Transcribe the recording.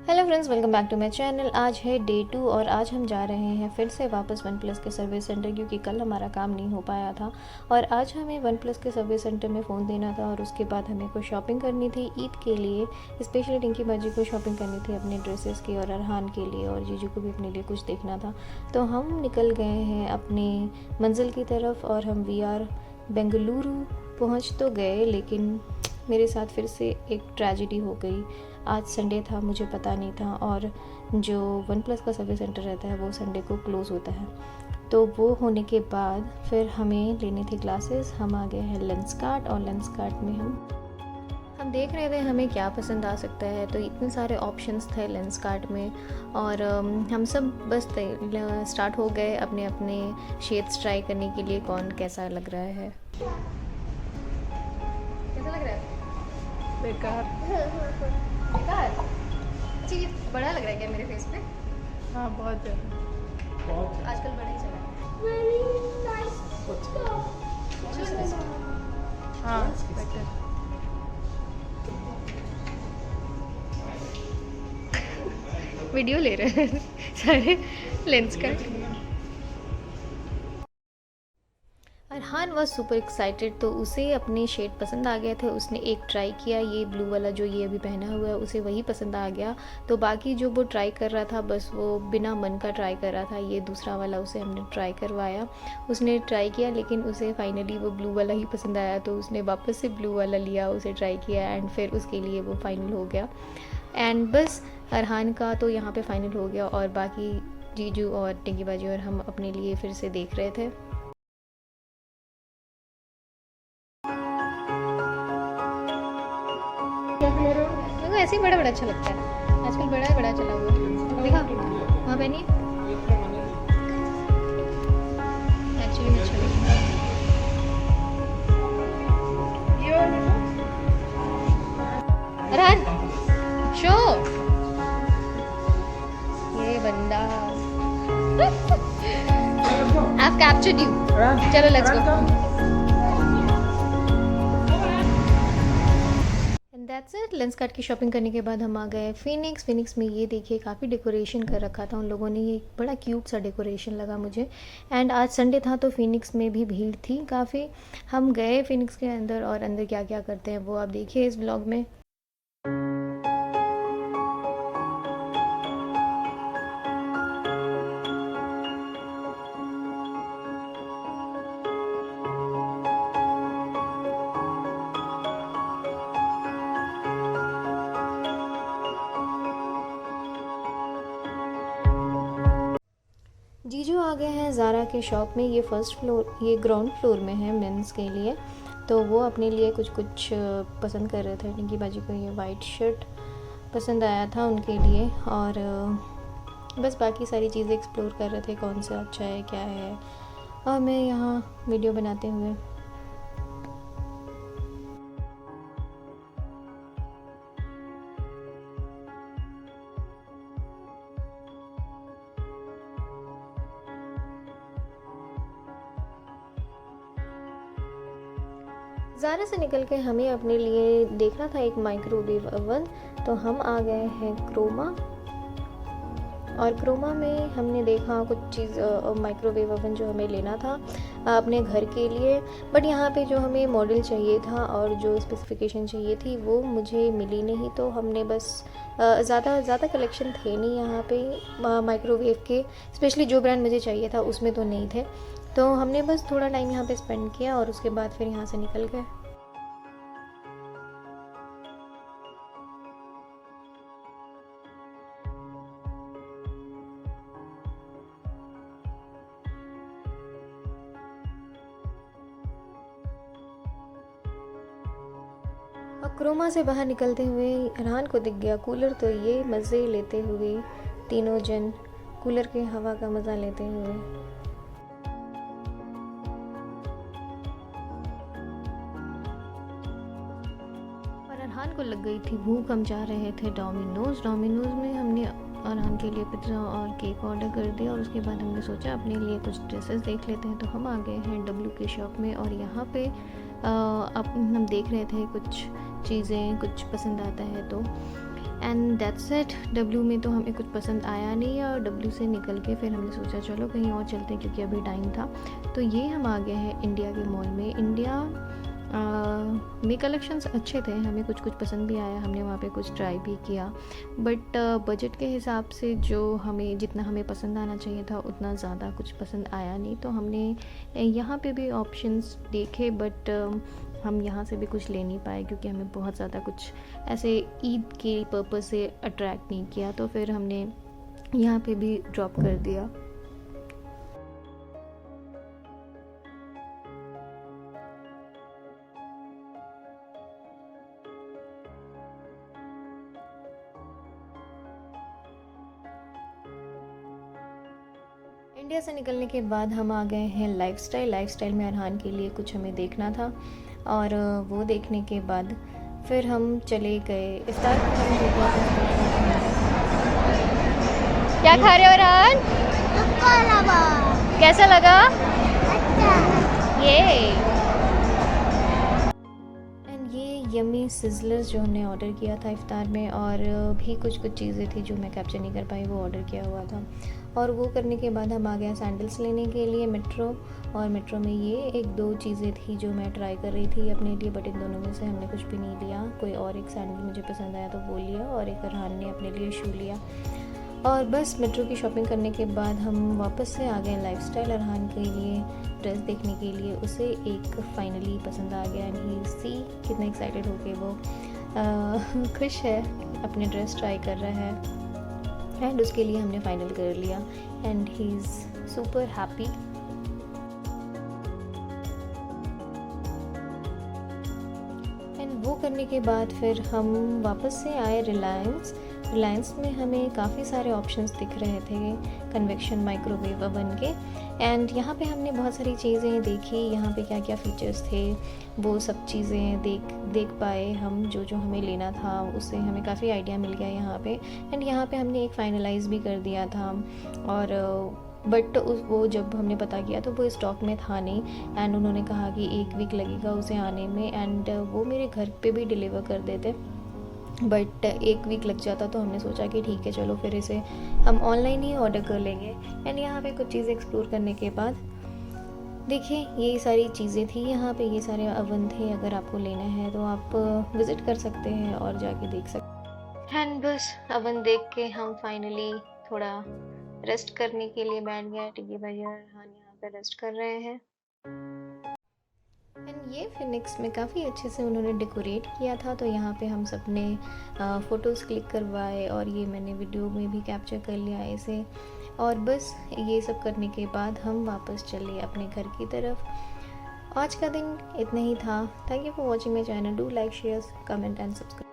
Hello friends, welcome back to my channel. आज है day 2 और आज हम जा रहे हैं फिर से वापस वन प्लस के सर्विस सेंटर, क्योंकि कल हमारा काम नहीं हो पाया था और आज हमें वन प्लस के सर्विस सेंटर में फ़ोन देना था और उसके बाद हमें कुछ शॉपिंग करनी थी ईद के लिए। स्पेशली टिंकी बाजी को शॉपिंग करनी थी अपने ड्रेसेस की और अरहान के लिए, और जीजू को भी अपने लिए कुछ देखना था। तो हम निकल गए हैं अपनी मंजिल की तरफ और हम VR बेंगलुरु पहुँच तो गए, लेकिन मेरे साथ फिर से एक ट्रेजेडी हो गई। आज संडे था, मुझे पता नहीं था, और जो वन प्लस का सर्विस सेंटर रहता है वो संडे को क्लोज़ होता है। तो वो होने के बाद फिर हमें लेनी थी क्लासेस। हम आ गए हैं लेंसकार्ट और लेंसकार्ट में हम देख रहे थे हमें क्या पसंद आ सकता है। तो इतने सारे ऑप्शंस थे लेंसकार्ट में और हम सब बस स्टार्ट हो गए अपने अपने शेड्स ट्राई करने के लिए, कौन कैसा लग रहा है। कैसा लग रहा है? बेकार। बेकार? अच्छा, ये बड़ा लग रहा है क्या मेरे फेस पे? हाँ, बहुत ज़्यादा। आजकल बड़ा ही चला है। हाँ, बेटर। वीडियो ले रहे हैं सारे Lenskart. Arhan was super excited, तो उसे अपने शेड पसंद आ गए थे। उसने एक ट्राई किया, ये ब्लू वाला जो ये अभी पहना हुआ है उसे वही पसंद आ गया। तो बाकी जो वो ट्राई कर रहा था बस वो बिना मन का ट्राई कर रहा था। ये दूसरा वाला उसे हमने ट्राई करवाया, उसने ट्राई किया, लेकिन उसे फाइनली वो ब्लू वाला ही पसंद आया। तो उसने वापस से ब्लू वाला लिया, उसे ट्राई किया एंड फिर उसके लिए वो फाइनल हो गया। एंड बस अरहान का तो यहाँ पे फाइनल हो गया और बाकी जीजू और टिंकी बाजी और हम अपने लिए फिर से देख रहे थे। मेरे को ऐसे ही बड़ा बड़ा अच्छा लगता है, आजकल बड़ा ही बड़ा चला हुआ है। देखा वहाँ पहनिए, एक्चुअली में अच्छा लगता है। अरहान शो, ये बंदा I've captured you। चलो let's go. That's it. Lenskart की शॉपिंग करने के बाद हम आ गए फिनिक्स में। ये देखिए काफ़ी डेकोरेशन कर रखा था उन लोगों ने, ये बड़ा क्यूट सा डेकोरेशन लगा मुझे। एंड आज संडे था तो फिनिक्स में भी भीड़ थी काफ़ी। हम गए फिनिक्स के अंदर और अंदर क्या क्या करते हैं वो आप देखिए इस ब्लॉग में। जीजू आ गए हैं ज़ारा के शॉप में। ये फर्स्ट फ्लोर, ये ग्राउंड फ्लोर में है मेंस के लिए। तो वो अपने लिए कुछ कुछ पसंद कर रहे थे। टिंकी बाजी को ये वाइट शर्ट पसंद आया था उनके लिए, और बस बाकी सारी चीज़ें एक्सप्लोर कर रहे थे कौन सा अच्छा है क्या है, और मैं यहाँ वीडियो बनाते हुए। ज़ारा से निकल के हमें अपने लिए देखना था एक माइक्रोवेव ओवन। तो हम आ गए हैं क्रोमा, और क्रोमा में हमने देखा कुछ चीज़ माइक्रोवेव ओवन जो हमें लेना था अपने घर के लिए। बट यहाँ पे जो हमें मॉडल चाहिए था और जो स्पेसिफिकेशन चाहिए थी वो मुझे मिली नहीं। तो हमने बस ज़्यादा कलेक्शन थे नहीं यहाँ पे माइक्रोवेव के, स्पेशली जो ब्रांड मुझे चाहिए था उसमें तो नहीं थे। तो हमने बस थोड़ा टाइम यहाँ पे स्पेंड किया और उसके बाद फिर यहाँ से निकल गए। और क्रोमा से बाहर निकलते हुए अरहान को दिख गया कूलर। तो ये मज़े लेते हुए तीनों जन कूलर के हवा का मज़ा लेते हुए। और अरहान को लग गई थी भूख, हम जा रहे थे डोमिनोज़ में हमने अरहान के लिए पिज़्ज़ा और केक ऑर्डर कर दिया। और उसके बाद हमने सोचा अपने लिए कुछ ड्रेसेस देख लेते हैं। तो हम आ गए हैं W के शॉप में, और यहाँ पे अब हम देख रहे थे कुछ चीज़ें, कुछ पसंद आता है तो एंड दैट्स इट। डब्ल्यू में तो हमें कुछ पसंद आया नहीं, और डब्ल्यू से निकल के फिर हमने सोचा चलो कहीं और चलते हैं क्योंकि अभी टाइम था। तो ये हम आ गए हैं इंडिया के मॉल में। इंडिया में कलेक्शंस अच्छे थे, हमें कुछ कुछ पसंद भी आया, हमने वहाँ पे कुछ ट्राई भी किया, बट बजट के हिसाब से जो हमें जितना हमें पसंद आना चाहिए था उतना ज़्यादा कुछ पसंद आया नहीं। तो हमने यहाँ पे भी ऑप्शंस देखे, बट हम यहाँ से भी कुछ ले नहीं पाए क्योंकि हमें बहुत ज़्यादा कुछ ऐसे ईद के पर्पज़ से अट्रैक्ट नहीं किया। तो फिर हमने यहाँ पे भी ड्रॉप कर दिया। इंडिया से निकलने के बाद हम आ गए हैं लाइफस्टाइल में अरहान के लिए कुछ हमें देखना था, और वो देखने के बाद फिर हम चले गए इफ्तार क्या खा रहे हो अरहान? कैसा लगा? ये यम्मी सिज़लर्स जो हमने ऑर्डर किया था इफ्तार में, और भी कुछ चीज़ें थी जो मैं कैप्चर नहीं कर पाई, वो ऑर्डर किया हुआ था। और वो करने के बाद हम आ गए सैंडल्स लेने के लिए मेट्रो, और मेट्रो में ये एक दो चीज़ें थी जो मैं ट्राई कर रही थी अपने लिए, बट इन दोनों में से हमने कुछ भी नहीं लिया। कोई और एक सैंडल मुझे पसंद आया तो वो लिया, और एक अरहान ने अपने लिए शू लिया। और बस मेट्रो की शॉपिंग करने के बाद हम वापस से आ गए लाइफस्टाइल। अरहान के लिए ड्रेस देखने के लिए, उसे एक फाइनली पसंद आ गया, एंड ही सी कितना एक्साइटेड होके वो खुश है, अपने ड्रेस ट्राई कर रहा है, एंड उसके लिए हमने फाइनल कर लिया, and he is super happy. And वो करने के बाद फिर हम वापस से आए रिलायंस में हमें काफ़ी सारे ऑप्शंस दिख रहे थे कन्वेक्शन माइक्रोवेव ओवन के, एंड यहाँ पे हमने बहुत सारी चीज़ें देखी, यहाँ पे क्या क्या फ़ीचर्स थे वो सब चीज़ें देख पाए हम। जो हमें लेना था उससे हमें काफ़ी आइडिया मिल गया यहाँ पे, एंड यहाँ पे हमने एक फाइनलाइज़ भी कर दिया था। और बट वो जब हमने पता किया तो वो स्टॉक में था नहीं, एंड उन्होंने कहा कि 1 वीक लगेगा उसे आने में, एंड वो मेरे घर पे भी डिलीवर कर देते, बट 1 वीक लग जाता। तो हमने सोचा कि ठीक है चलो फिर इसे हम ऑनलाइन ही ऑर्डर कर लेंगे। एंड यहाँ पे कुछ चीज़ें एक्सप्लोर करने के बाद देखिए ये सारी चीज़ें थी, यहाँ पे ये सारे ओवन थे, अगर आपको लेना है तो आप विज़िट कर सकते हैं और जाके देख सकते हैं। एंड बस ओवन देख के हम फाइनली थोड़ा रेस्ट करने के लिए बैठ गए। टिकी भाई और अरहान यहाँ पे रेस्ट कर रहे हैं, एंड ये फिनिक्स में काफ़ी अच्छे से उन्होंने डेकोरेट किया था। तो यहाँ पे हम सब ने फ़ोटोज़ क्लिक करवाए, और ये मैंने वीडियो में भी कैप्चर कर लिया इसे। और बस ये सब करने के बाद हम वापस चले अपने घर की तरफ। आज का दिन इतना ही था। Thank you for watching my channel. Do like, share, comment and subscribe.